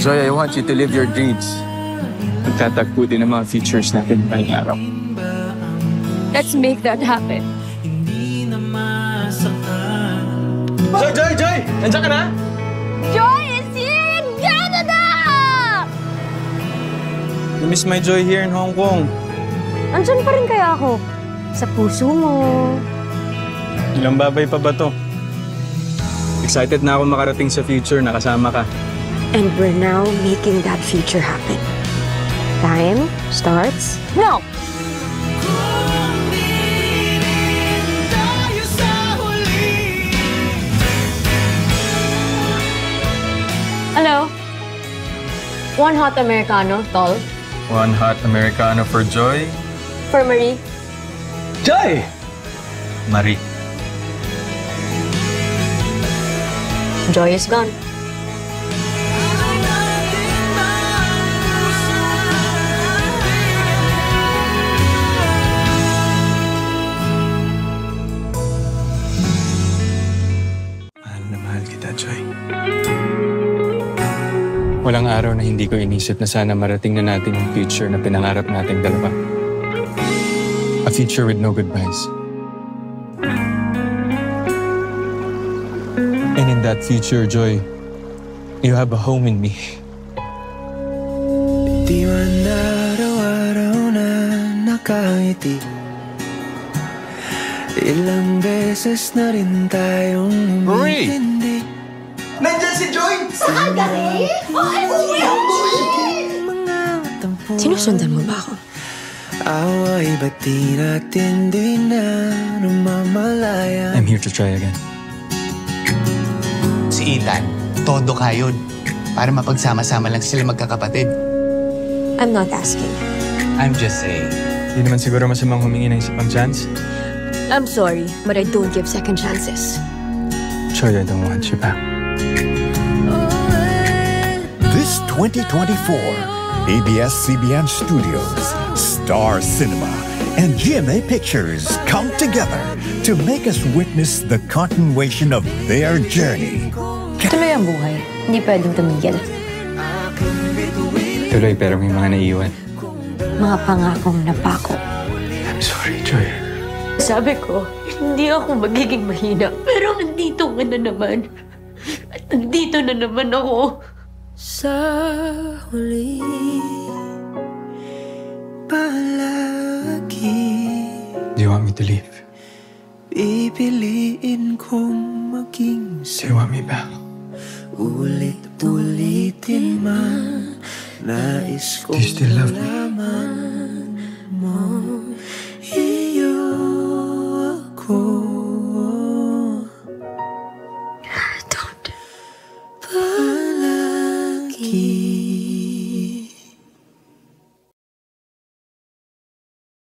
Joy, I want you to live your dreams. Magtatagpo din ang mga features natin ngayong araw. Let's make that happen. Joy! Nandiyan ka na? Joy is here in Canada! You miss my Joy here in Hong Kong. Andyan pa rin kaya ako. Sa puso mo. Ilang babay pa ba to? Excited na ako makarating sa future na kasama ka. And we're now making that future happen. Time starts No! Hello? One hot Americano, tall. One hot Americano for Joy. For Marie. Joy! Marie. Joy is gone. Mahal na mahal kita, Joy. Walang araw na hindi ko inisip na sana marating na natin yung future na pinangarap nating dalawa. A future with no goodbyes. And in that future, Joy, you have a home in me. Di man araw-araw na nakangiti. Ilang beses na rin tayong umintindi. Nandyan si Joy! Saan ka rin? Sinusundan mo ba ako? Away ba't di natin di na namamalayan? I'm here to try again. Si Ethan, todo kayod. Para mapagsama-sama lang sila magkakapatid. I'm not asking. I'm just saying. Hindi naman siguro masamang humingi ng isa pang chance. I'm sorry, but I don't give second chances. Joy, I don't want you back. This 2024, ABS-CBN Studios, Star Cinema, and GMA Pictures come together to make us witness the continuation of their journey. Tuloy ang buhay. Hindi pwedeng tumigil. Tuloy pero may mga naiiwan. Mga pangakong napako. I'm sorry, Joy. Sabi ko, hindi ako magiging mahina. Pero nandito ka na naman. At nandito na naman ako. Sa huli, palagi Do you want me to leave? pipiliin kong maging Do you want me back? ulit-ulitin man. Nais Do you still love me? malaman mo, iyo ako. Don't. Palagi.